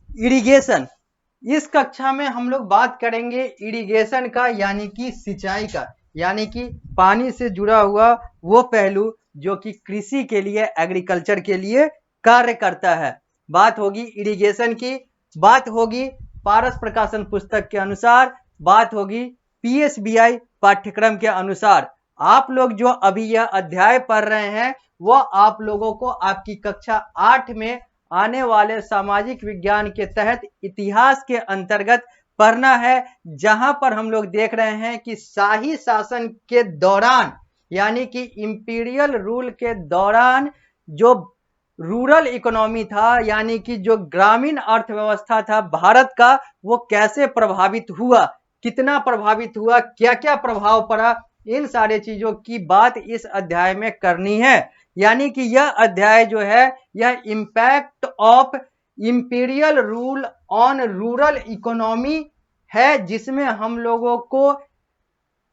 Irrigation. इस कक्षा में हम लोग बात करेंगे इरिगेशन का, यानी कि सिंचाई का, यानी कि पानी से जुड़ा हुआ वो पहलू जो कि कृषि के लिए, एग्रीकल्चर के लिए कार्य करता है। बात होगी इरिगेशन की, बात होगी पारस प्रकाशन पुस्तक के अनुसार, बात होगी पीएसबीआई पाठ्यक्रम के अनुसार। आप लोग जो अभी यह अध्याय पढ़ रहे हैं वो आप लोगों को आपकी कक्षा 8 में आने वाले सामाजिक विज्ञान के तहत इतिहास के अंतर्गत पढ़ना है, जहां पर हम लोग देख रहे हैं कि शाही शासन के दौरान, यानी कि इंपीरियल रूल के दौरान जो रूरल इकोनॉमी था, यानी कि जो ग्रामीण अर्थव्यवस्था था भारत का, वो कैसे प्रभावित हुआ, कितना प्रभावित हुआ, क्या क्या प्रभाव पड़ा, इन सारे चीजों की बात इस अध्याय में करनी है। यानी कि यह अध्याय जो है यह impact of imperial rule on rural economy है, जिसमें हम लोगों को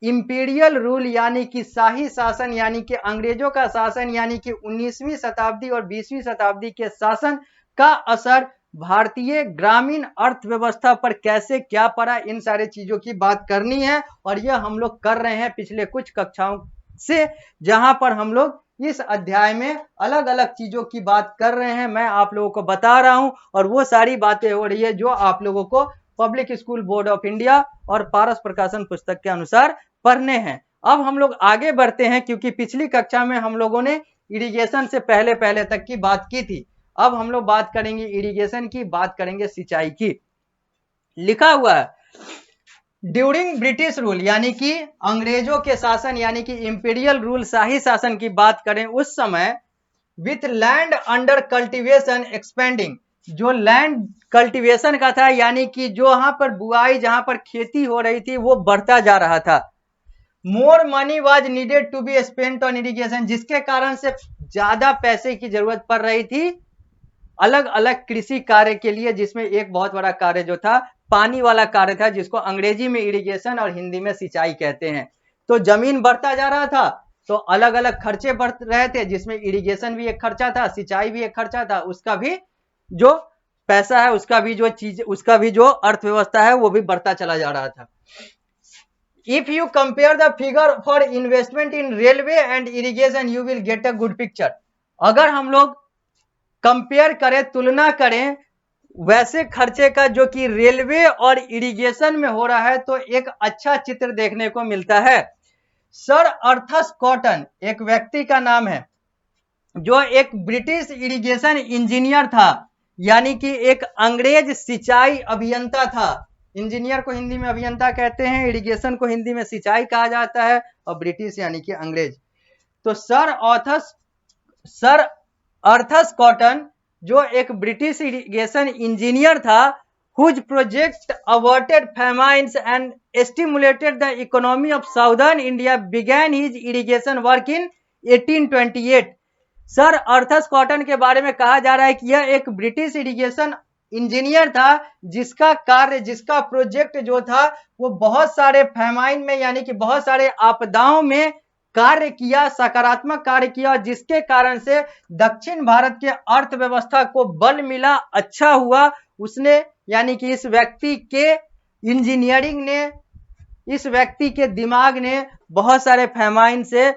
इंपीरियल रूल यानी कि शाही शासन, यानी कि अंग्रेजों का शासन, यानी कि 19वीं शताब्दी और 20वीं शताब्दी के शासन का असर भारतीय ग्रामीण अर्थव्यवस्था पर कैसे क्या पड़ा, इन सारे चीजों की बात करनी है। और यह हम लोग कर रहे हैं पिछले कुछ कक्षाओं से, जहां पर हम लोग इस अध्याय में अलग अलग चीजों की बात कर रहे हैं, मैं आप लोगों को बता रहा हूं, और वो सारी बातें हो रही है जो आप लोगों को public school board of India और पारस प्रकाशन पुस्तक के अनुसार पढ़ने हैं। अब हम लोग आगे बढ़ते हैं, क्योंकि पिछली कक्षा में हम लोगों ने इरिगेशन से पहले पहले तक की बात की थी। अब हम लोग बात करेंगे इरिगेशन की, बात करेंगे सिंचाई की। लिखा हुआ है ड्यूरिंग ब्रिटिश रूल, यानी कि अंग्रेजों के शासन, यानी कि इंपीरियल रूल, शाही शासन की बात करें उस समय, with land under cultivation expanding, जो लैंड कल्टीवेशन का था, यानी कि जो वहां पर बुआई, जहां पर खेती हो रही थी, वो बढ़ता जा रहा था। More money was needed to be spent on irrigation, जिसके कारण से ज्यादा पैसे की जरूरत पड़ रही थी अलग अलग कृषि कार्य के लिए, जिसमें एक बहुत बड़ा कार्य जो था पानी वाला कार्य था, जिसको अंग्रेजी में इरिगेशन और हिंदी में सिंचाई कहते हैं। तो जमीन बढ़ता जा रहा था, तो अलग अलग खर्चे बढ़ रहे थे, जिसमें इरिगेशन भी एक खर्चा था, सिंचाई भी एक खर्चा था, उसका भी जो पैसा है, उसका भी जो चीज, उसका भी जो अर्थव्यवस्था है वो भी बढ़ता चला जा रहा था। If you compare the figure for investment in railway and irrigation, you will get a good picture. अगर हम लोग कंपेयर करें, तुलना करें वैसे खर्चे का जो कि रेलवे और इरिगेशन में हो रहा है, तो एक अच्छा चित्र देखने को मिलता है। सर अर्थस कॉटन एक व्यक्ति का नाम है, जो एक ब्रिटिश इरिगेशन इंजीनियर था, यानी कि एक अंग्रेज सिंचाई अभियंता था। इंजीनियर को हिंदी में अभियंता कहते हैं, इरिगेशन को हिंदी में सिंचाई कहा जाता है, और ब्रिटिश यानी कि अंग्रेज। तो सर अर्थस कॉटन जो एक ब्रिटिश इरिगेशन इंजीनियर था, whose project averted famines and stimulated the economy of southern India, began his irrigation work in 1828। Sir earth's cotton के बारे में कहा जा रहा है कि यह एक ब्रिटिश इरिगेशन इंजीनियर था, जिसका कार्य, जिसका प्रोजेक्ट जो था वो बहुत सारे फैमाइन में, यानी कि बहुत सारे आपदाओं में कार्य किया, सकारात्मक कार्य किया, जिसके कारण से दक्षिण भारत के अर्थव्यवस्था को बल मिला, अच्छा हुआ। उसने, यानी कि इस व्यक्ति के इंजीनियरिंग ने, इस व्यक्ति के दिमाग ने बहुत सारे फैमाइन से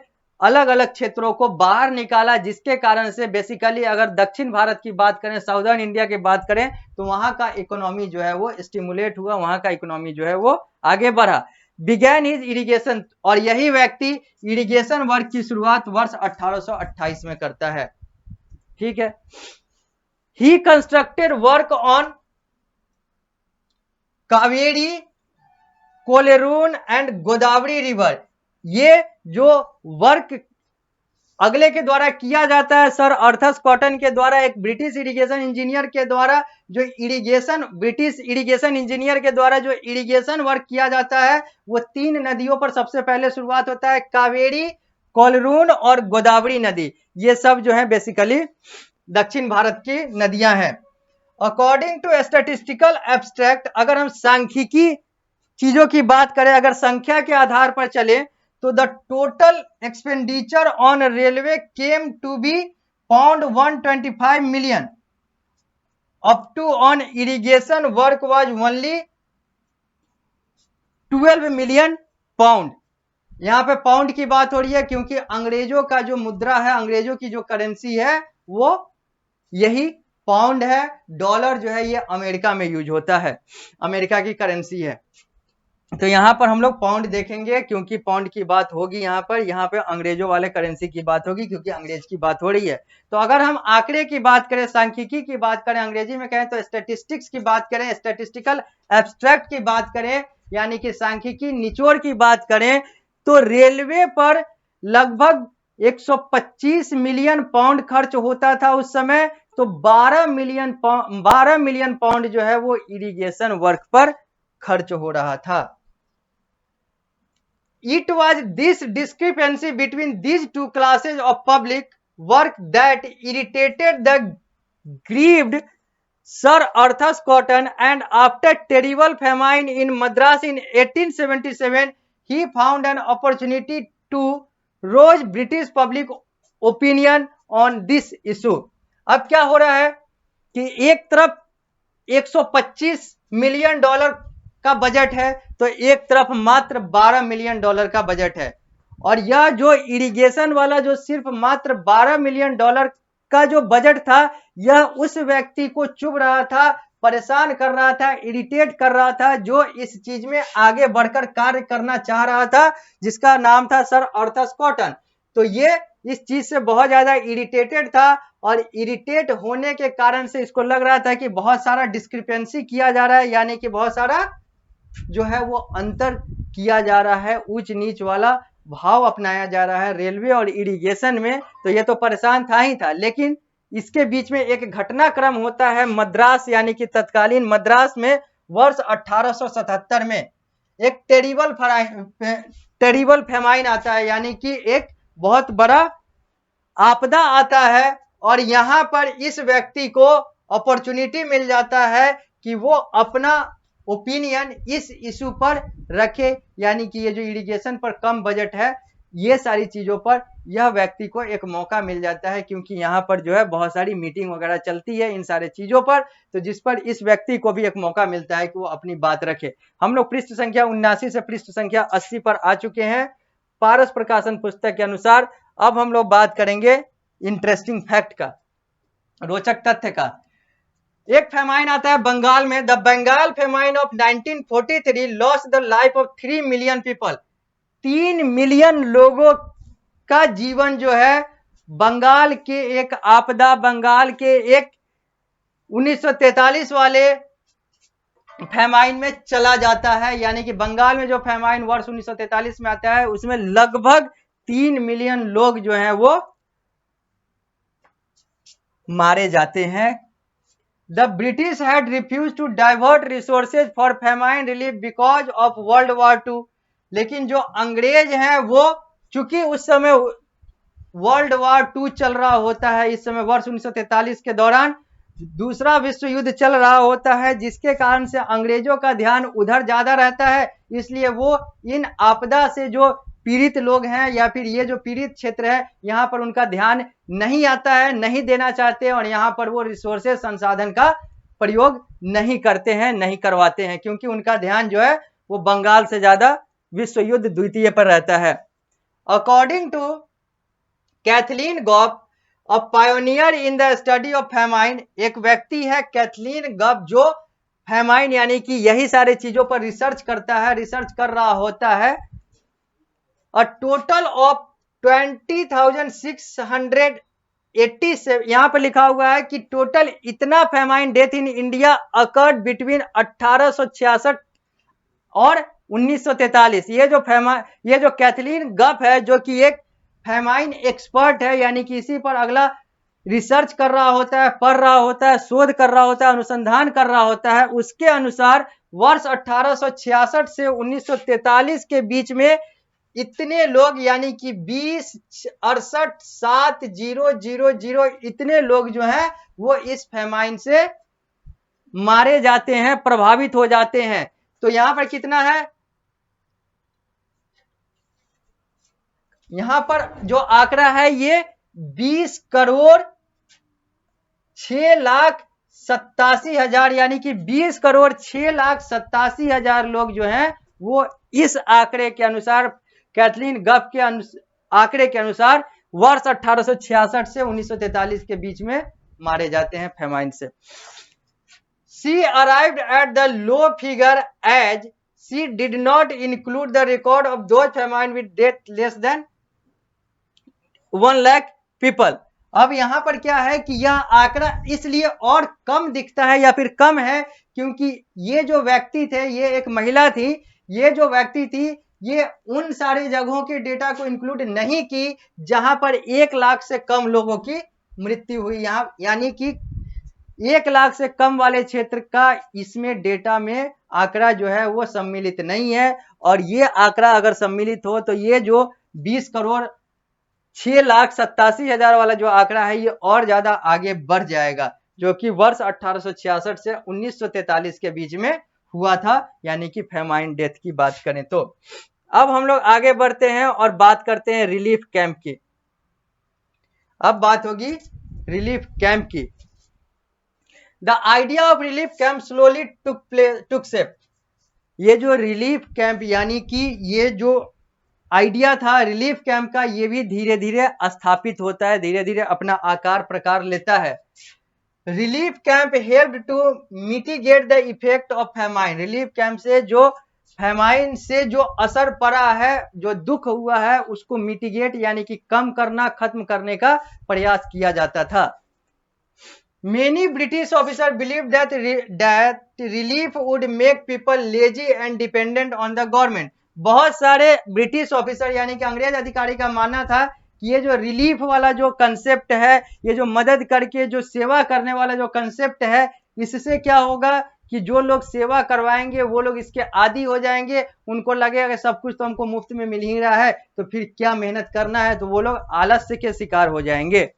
अलग अलग क्षेत्रों को बाहर निकाला, जिसके कारण से बेसिकली अगर दक्षिण भारत की बात करें, साउदर्न इंडिया की बात करें, तो वहां का इकोनॉमी जो है वो स्टिमुलेट हुआ, वहां का इकोनॉमी जो है वो आगे बढ़ा। बिगैन हिज इरिगेशन, और यही व्यक्ति इरिगेशन वर्क की शुरुआत वर्ष 1828 में करता है। ठीक है। ही constructed work on Kaveri, Coleroon and Godavari river. ये जो वर्क अगले के द्वारा किया जाता है, सर अर्थस कॉटन के द्वारा, एक ब्रिटिश इरिगेशन इंजीनियर के द्वारा, जो ब्रिटिश इरिगेशन इंजीनियर के द्वारा जो इरिगेशन वर्क किया जाता है, वो 3 नदियों पर सबसे पहले शुरुआत होता है, कावेरी, कोलरून और गोदावरी नदी। ये सब जो है बेसिकली दक्षिण भारत की नदियां हैं। अकॉर्डिंग टू स्टैटिस्टिकल एब्स्ट्रैक्ट, अगर हम सांख्यिकी चीजों की बात करें, अगर संख्या के आधार पर चले, तो the total expenditure on railway came to be £125 million। Up to on irrigation work was only 12 million pound. यहाँ पे पाउंड की बात हो रही है क्योंकि अंग्रेजों का जो मुद्रा है, अंग्रेजों की जो करेंसी है वो यही पाउंड है। डॉलर जो है ये अमेरिका में यूज होता है, अमेरिका की करेंसी है। तो यहाँ पर हम लोग पाउंड देखेंगे क्योंकि पाउंड की बात होगी यहाँ पर, यहाँ पे अंग्रेजों वाले करेंसी की बात होगी क्योंकि अंग्रेज की बात हो रही है। तो अगर हम आंकड़े की बात करें, सांख्यिकी की बात करें, अंग्रेजी में कहें तो स्टैटिस्टिक्स की बात करें, स्टैटिस्टिकल एब्स्ट्रैक्ट की बात करें, यानी कि सांख्यिकी निचोड़ की बात करें, तो रेलवे पर लगभग 125 मिलियन पाउंड खर्च होता था उस समय। तो 12 मिलियन पाउंड जो है वो इरिगेशन वर्क पर खर्च हो रहा था। It was this discrepancy between these two classes of public work that irritated the grieved Sir Arthur Cotton, and after terrible famine in Madras in 1877, he found an opportunity to rouse British public opinion on this issue. अब क्या हो रहा है कि एक तरफ 125 million dollar का budget है तो एक तरफ मात्र 12 मिलियन डॉलर का बजट है, और यह जो इरिगेशन वाला जो सिर्फ मात्र 12 मिलियन डॉलर का जो बजट था, यह उस व्यक्ति को चुभ रहा था, परेशान कर रहा था, इरिटेट कर रहा था, जो इस चीज में आगे बढ़कर कार्य करना चाह रहा था, जिसका नाम था सर आर्थर कॉटन। तो ये इस चीज से बहुत ज्यादा इरिटेटेड था, और इरिटेट होने के कारण से इसको लग रहा था कि बहुत सारा डिस्क्रिपेंसी किया जा रहा है, यानी कि बहुत सारा जो है वो अंतर किया जा रहा है, ऊंच नीच वाला भाव अपनाया जा रहा है रेलवे और इरिगेशन में। तो ये तो परेशान था ही था, लेकिन इसके बीच में एक घटनाक्रम होता है मद्रास, यानी कि तत्कालीन मद्रास में वर्ष 1877 में एक टेरिबल फेमाइन आता है, यानी कि एक बहुत बड़ा आपदा आता है, और यहां पर इस व्यक्ति को अपॉर्चुनिटी मिल जाता है कि वो अपना ओपिनियन इस इशू पर रखे, यानी कि ये जो इरिगेशन पर कम बजट है, ये सारी चीजों पर यह व्यक्ति को एक मौका मिल जाता है, क्योंकि यहाँ पर जो है बहुत सारी मीटिंग वगैरह चलती है इन सारे चीजों पर, तो जिस पर इस व्यक्ति को भी एक मौका मिलता है कि वो अपनी बात रखे। हम लोग पृष्ठ संख्या 79 से पृष्ठ संख्या 80 पर आ चुके हैं पारस प्रकाशन पुस्तक के अनुसार। अब हम लोग बात करेंगे इंटरेस्टिंग फैक्ट का, रोचक तथ्य का। एक फेमाइन आता है बंगाल में, the Bengal famine of 1943 lost the life of 3 million people. 3 million लोगों का जीवन जो है बंगाल के एक आपदा, बंगाल के एक 1943 वाले फेमाइन में चला जाता है, यानी कि बंगाल में जो फेमाइन वर्ष 1943 में आता है उसमें लगभग 3 मिलियन लोग जो हैं वो मारे जाते हैं। The British had refused to divert resources for famine relief because of World War II. लेकिन जो अंग्रेज हैं वो, चूंकि उस समय वर्ल्ड वार 2 चल रहा होता है, इस समय वर्ष 1943 के दौरान दूसरा विश्व युद्ध चल रहा होता है, जिसके कारण से अंग्रेजों का ध्यान उधर ज्यादा रहता है, इसलिए वो इन आपदा से जो पीड़ित लोग हैं या फिर ये जो पीड़ित क्षेत्र है यहाँ पर उनका ध्यान नहीं आता है, नहीं देना चाहते, और यहाँ पर वो रिसोर्सेज संसाधन का प्रयोग नहीं करते हैं, नहीं करवाते हैं, क्योंकि उनका ध्यान जो है वो बंगाल से ज्यादा विश्व युद्ध द्वितीय पर रहता है। According to Kathleen Gough, a pioneer in the study of famine, एक व्यक्ति है कैथलीन गॉफ जो फेमाइन यानी कि यही सारे चीजों पर रिसर्च करता है, रिसर्च कर रहा होता है। A total of 20,687, यहाँ पर लिखा हुआ है कि टोटल इतना famine death in India occurred between 1866 और 1943। ये जो कैथलीन गफ है, जो कि एक फेमाइन एक्सपर्ट है, यानी कि इसी पर अगला रिसर्च कर रहा होता है, पढ़ रहा होता है, शोध कर रहा होता है, अनुसंधान कर रहा होता है, उसके अनुसार वर्ष 1866 से 1943 के बीच में इतने लोग, यानी कि 20,68,7,000 इतने लोग जो हैं वो इस फेमाइन से मारे जाते हैं, प्रभावित हो जाते हैं। तो यहां पर कितना है, यहां पर जो आंकड़ा है ये 20,06,00,000 87,000 यानी कि 20,06,87,000 लोग जो हैं वो इस आंकड़े के अनुसार, कैथलीन गफ के आंकड़े के अनुसार वर्ष 1866 से 1943 के बीच में मारे जाते हैं फेमाइन से। She arrived at the low figure as she did not include the record of those famine with death less than 1 lakh people। अब यहां पर क्या है कि यह आंकड़ा इसलिए और कम दिखता है या फिर कम है क्योंकि ये जो व्यक्ति थे, ये एक महिला थी, ये जो व्यक्ति थी ये उन सारी जगहों के डेटा को इंक्लूड नहीं की जहां पर 1 लाख से कम लोगों की मृत्यु हुई। यहां यानी कि 1 लाख से कम वाले क्षेत्र का इसमें डेटा में आंकड़ा जो है वो सम्मिलित नहीं है। और ये आंकड़ा अगर सम्मिलित हो तो ये जो 20,06,87,000 वाला जो आंकड़ा है ये और ज्यादा आगे बढ़ जाएगा, जो कि वर्ष 1866 से 1943 के बीच में हुआ था, यानी कि फेमाइन डेथ की बात करें तो। अब हम लोग आगे बढ़ते हैं और बात करते हैं रिलीफ कैंप की। अब बात होगी रिलीफ कैंप की। The idea of relief camp slowly took shape. ये जो रिलीफ कैंप यानी कि ये जो आइडिया था रिलीफ कैंप का, ये भी धीरे धीरे स्थापित होता है, धीरे धीरे अपना आकार प्रकार लेता है। Relief camp help to mitigate the effect of famine. Relief camp से जो फेमाइन से जो असर पड़ा है, जो दुख हुआ है, उसको मिटिगेट यानी कि कम करना, खत्म करने का प्रयास किया जाता था। Many British officers believed that relief would make people lazy and dependent on the government। बहुत सारे ब्रिटिश ऑफिसर यानी कि अंग्रेज अधिकारी का मानना था कि ये जो रिलीफ वाला जो कंसेप्ट है, ये जो मदद करके जो सेवा करने वाला जो कंसेप्ट है, इससे क्या होगा कि जो लोग सेवा करवाएंगे वो लोग इसके आदी हो जाएंगे। उनको लगेगा कि सब कुछ तो हमको मुफ्त में मिल ही रहा है, तो फिर क्या मेहनत करना है, तो वो लोग आलस्य के शिकार हो जाएंगे।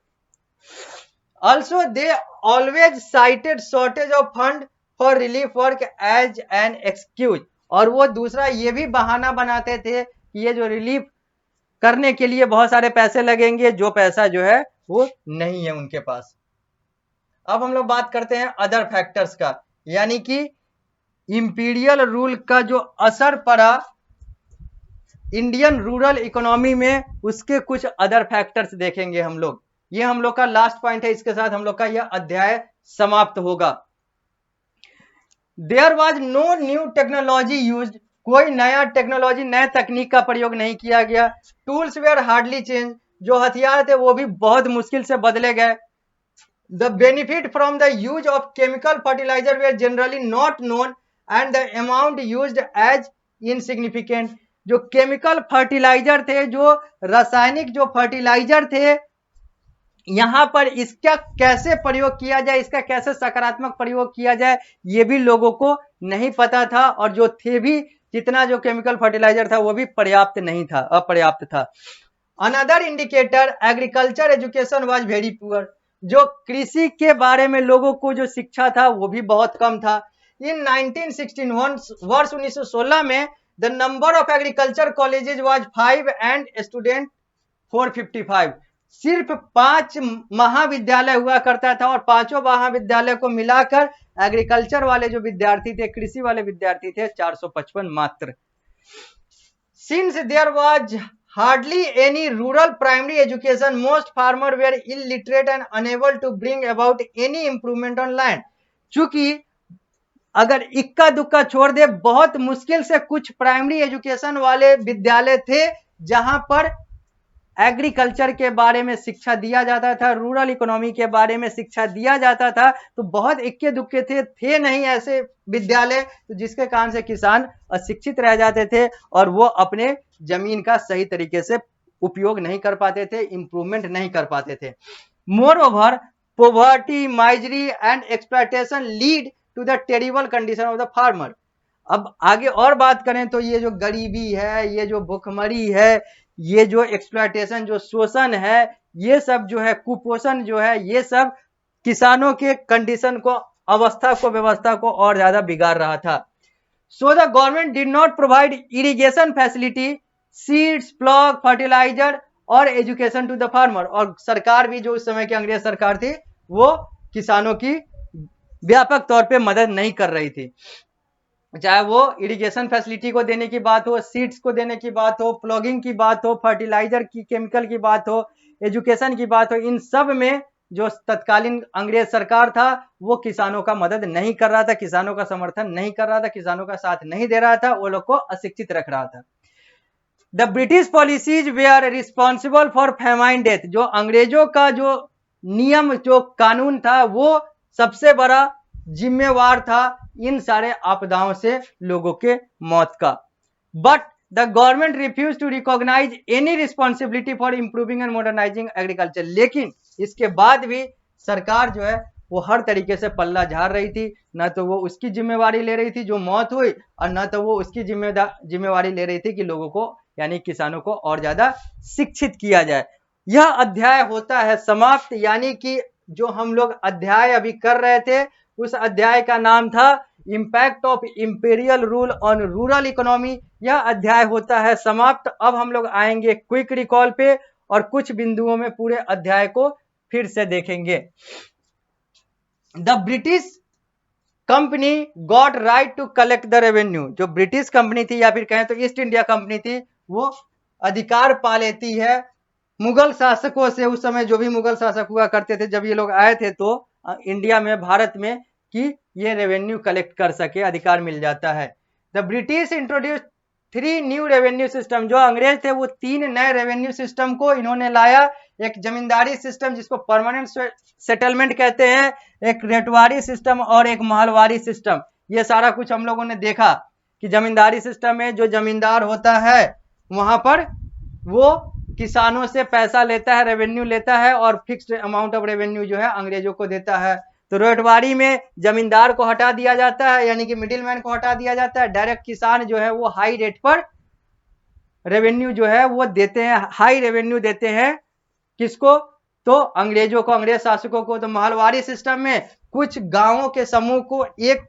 Also, they always cited shortage of fund for relief work as an excuse। और वो दूसरा ये भी बहाना बनाते थे कि ये जो रिलीफ करने के लिए बहुत सारे पैसे लगेंगे, जो पैसा जो है वो नहीं है उनके पास। अब हम लोग बात करते हैं अदर फैक्टर्स का, यानी कि इंपीरियल रूल का जो असर पड़ा इंडियन रूरल इकोनॉमी में, उसके कुछ अदर फैक्टर्स देखेंगे हम लोग। ये हम लोग का लास्ट पॉइंट है, इसके साथ हम लोग का यह अध्याय समाप्त होगा। There was no new technology used. कोई नया टेक्नोलॉजी, नया तकनीक का प्रयोग नहीं किया गया। Tools were hardly change. जो हथियार थे वो भी बहुत मुश्किल से बदले गए। The benefit from the use of chemical fertiliser were generally not known and the amount used as insignificant. जो केमिकल फर्टिलाइजर थे, जो रासायनिक जो फर्टिलाइजर थे, यहां पर इसका कैसे प्रयोग किया जाए, इसका कैसे सकारात्मक प्रयोग किया जाए, ये भी लोगों को नहीं पता था। और जो थे भी, जितना जो केमिकल फर्टिलाइजर था वो भी पर्याप्त नहीं था, अपर्याप्त था। Another indicator agriculture education was very poor. जो कृषि के बारे में लोगों को जो शिक्षा था वो भी बहुत कम था। इन 1916 वर्ष 1916 में the number of agriculture colleges was 5 and student 455। सिर्फ 5 महाविद्यालय हुआ करता था और 5 महाविद्यालय को मिलाकर एग्रीकल्चर वाले जो विद्यार्थी थे, कृषि वाले विद्यार्थी थे 455 मात्र। Since there was hardly any rural primary education, most farmer were illiterate and unable to bring about any improvement on land. चूंकि अगर इक्का दुक्का छोड़ दे, बहुत मुश्किल से कुछ प्राइमरी एजुकेशन वाले विद्यालय थे जहां पर एग्रीकल्चर के बारे में शिक्षा दिया जाता था, रूरल इकोनॉमी के बारे में शिक्षा दिया जाता था। तो बहुत इक्के दुक्के थे नहीं ऐसे विद्यालय, तो जिसके कारण से किसान अशिक्षित रह जाते थे और वो अपने जमीन का सही तरीके से उपयोग नहीं कर पाते थे, इंप्रूवमेंट नहीं कर पाते थे। Moreover poverty, misery and exploitation lead to the terrible condition of the farmer. अब आगे और बात करें तो ये जो गरीबी है, ये जो भूखमरी है, ये जो एक्सप्लॉयटेशन, जो शोषण है, ये सब जो है, कुपोषण जो है, ये सब किसानों के कंडीशन को, अवस्था को, व्यवस्था को और ज्यादा बिगाड़ रहा था। So the government did not provide irrigation facility, seeds, plough, fertiliser और एजुकेशन टू द फार्मर। और सरकार भी, जो उस समय की अंग्रेज सरकार थी, वो किसानों की व्यापक तौर पे मदद नहीं कर रही थी, चाहे वो इरिगेशन फैसिलिटी को देने की बात हो, सीड्स को देने की बात हो, प्लॉगिंग की बात हो, फर्टिलाइजर की, केमिकल की बात हो, एजुकेशन की बात हो, इन सब में जो तत्कालीन अंग्रेज सरकार था वो किसानों का मदद नहीं कर रहा था, किसानों का समर्थन नहीं कर रहा था, किसानों का साथ नहीं दे रहा था, वो लोग को अशिक्षित रख रहा था। The British policies were responsible for famine death, जो अंग्रेजों का जो नियम जो कानून था वो सबसे बड़ा जिम्मेवार था इन सारे आपदाओं से लोगों के मौत का। But the government refuse to recognise any responsibility for improving and modernising agriculture, लेकिन इसके बाद भी सरकार जो है वो हर तरीके से पल्ला झाड़ रही थी, न तो वो उसकी जिम्मेवारी ले रही थी जो मौत हुई, और न तो वो उसकी जिम्मेवारी ले रही थी कि लोगों को यानी किसानों को और ज्यादा शिक्षित किया जाए। यह अध्याय होता है समाप्त, यानी कि जो हम लोग अध्याय अभी कर रहे थे उस अध्याय का नाम था impact of imperial rule on rural economy. यह अध्याय होता है समाप्त। अब हम लोग आएंगे क्विक रिकॉल पे और कुछ बिंदुओं में पूरे अध्याय को फिर से देखेंगे। The British company got right to collect the revenue, जो ब्रिटिश कंपनी थी या फिर कहें तो ईस्ट इंडिया कंपनी थी, वो अधिकार पा लेती है मुगल शासकों से। उस समय जो भी मुगल शासक हुआ करते थे, जब ये लोग आए थे तो इंडिया में, भारत में, कि ये रेवेन्यू कलेक्ट कर सके, अधिकार मिल जाता है। The British introduce 3 new revenue system, जो अंग्रेज थे वो 3 नए रेवेन्यू सिस्टम को इन्होंने लाया। एक जमींदारी सिस्टम जिसको परमानेंट सेटलमेंट कहते हैं, एक रेटवारी सिस्टम और एक महलवारी सिस्टम। ये सारा कुछ हम लोगों ने देखा कि जमींदारी सिस्टम में जो जमींदार होता है वहां पर वो किसानों से पैसा लेता है, रेवेन्यू लेता है और फिक्स्ड अमाउंट ऑफ रेवेन्यू जो है अंग्रेजों को देता है। तो रेटवारी में जमींदार को हटा दिया जाता है, यानी कि मिडिल मैन को हटा दिया जाता है, डायरेक्ट किसान जो है वो हाई रेट पर रेवेन्यू जो है वो देते हैं, हाई रेवेन्यू देते हैं। किसको? तो अंग्रेजों को, अंग्रेज शासकों को। तो महलवारी सिस्टम में कुछ गांवों के समूह को एक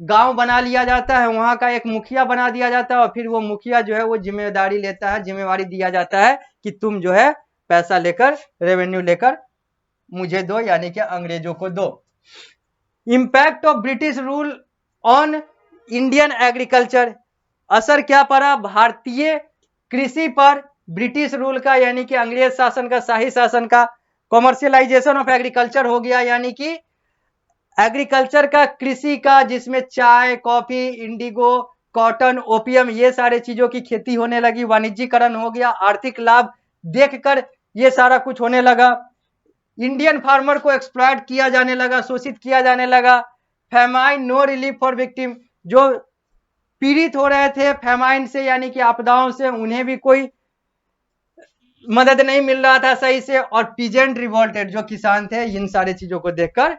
गांव बना लिया जाता है, वहां का एक मुखिया बना दिया जाता है और फिर वो मुखिया जो है वो जिम्मेदारी लेता है, जिम्मेवारी दिया जाता है कि तुम जो है पैसा लेकर, रेवेन्यू लेकर मुझे दो, यानी कि अंग्रेजों को दो। Impact of British rule on Indian agriculture, असर क्या पड़ा भारतीय कृषि पर ब्रिटिश रूल का, यानी कि अंग्रेज शासन का, शाही शासन का। कॉमर्शियलाइजेशन ऑफ एग्रीकल्चर हो गया, यानी कि एग्रीकल्चर का, कृषि का, जिसमें चाय, कॉफी, इंडिगो, कॉटन, ओपियम, ये सारे चीजों की खेती होने लगी। वाणिज्यीकरण हो गया, आर्थिक लाभ देखकर ये सारा कुछ होने लगा। इंडियन फार्मर को एक्सप्लॉइट किया जाने लगा, शोषित किया जाने लगा। Famine, no relief for victim, जो पीड़ित हो रहे थे फेमाइन से, यानी कि आपदाओं से, उन्हें भी कोई मदद नहीं मिल रहा था सही से। और पीजेंट रिवोल्टेड, जो किसान थे इन सारी चीजों को देखकर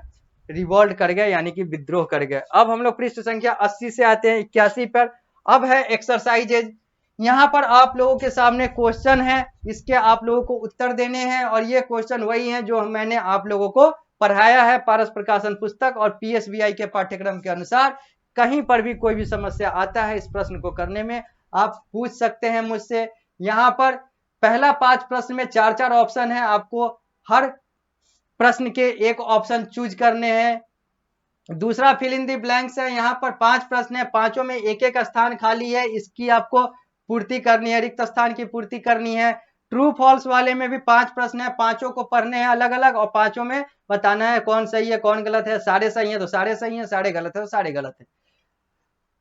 रिवोल्ट कर गए, यानी कि विद्रोह कर गए। अब हम लोग पृष्ठ संख्या 80 से आते हैं 81 पर। अब है एक्सरसाइजेज। यहाँ पर आप लोगों के सामने क्वेश्चन है, इसके आप लोगों को उत्तर देने हैं, और ये क्वेश्चन वही है जो मैंने आप लोगों को पढ़ाया है पारस प्रकाशन पुस्तक और पीएसबीआई के पाठ्यक्रम के अनुसार। कहीं पर भी कोई भी समस्या आता है इस प्रश्न को करने में, आप पूछ सकते हैं मुझसे। यहाँ पर पहला 5 प्रश्न में 4-4 ऑप्शन है, आपको हर प्रश्न के एक ऑप्शन चूज करने हैं। दूसरा फिल इन द ब्लैंक्स है, यहाँ पर 5 प्रश्न है, पांचों में एक एक स्थान खाली है, इसकी आपको पूर्ति करनी है, रिक्त स्थान की पूर्ति करनी है। ट्रू फॉल्स वाले में भी 5 प्रश्न है, पांचों को पढ़ने हैं अलग अलग, और पांचों में बताना है कौन सही है कौन गलत है। सारे सही है तो सारे सही है, सारे गलत है तो सारे गलत है,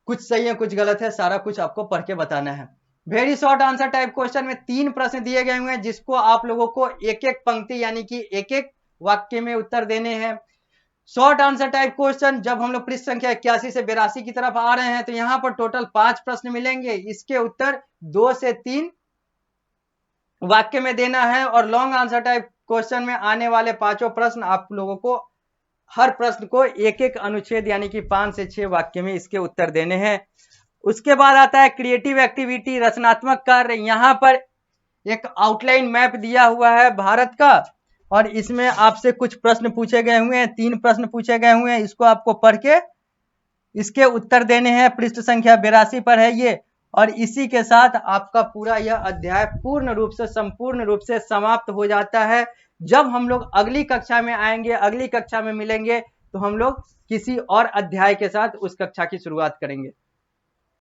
कुछ सही है कुछ गलत है, सारा कुछ आपको पढ़ के बताना है। Very short answer type question में 3 प्रश्न दिए गए हुए हैं, जिसको आप लोगों को एक एक पंक्ति यानी कि एक एक वाक्य में उत्तर देने हैं। शॉर्ट आंसर टाइप क्वेश्चन, जब हम लोग पृष्ठ संख्या 81 से 82 की तरफ आ रहे हैं तो यहाँ पर टोटल 5 प्रश्न मिलेंगे, इसके उत्तर 2 से 3 वाक्य में देना है। और लॉन्ग आंसर टाइप क्वेश्चन में आने वाले पांचों प्रश्न आप लोगों को हर प्रश्न को एक एक अनुच्छेद यानी कि 5 से 6 वाक्य में इसके उत्तर देने हैं। उसके बाद आता है क्रिएटिव एक्टिविटी, रचनात्मक कार्य। यहाँ पर एक आउटलाइन मैप दिया हुआ है भारत का, और इसमें आपसे कुछ प्रश्न पूछे गए हुए हैं, 3 प्रश्न पूछे गए हुए हैं, इसको आपको पढ़ के इसके उत्तर देने हैं। पृष्ठ संख्या 82 पर है ये, और इसी के साथ आपका पूरा यह अध्याय पूर्ण रूप से, संपूर्ण रूप से समाप्त हो जाता है। जब हम लोग अगली कक्षा में आएंगे, अगली कक्षा में मिलेंगे, तो हम लोग किसी और अध्याय के साथ उस कक्षा की शुरुआत करेंगे।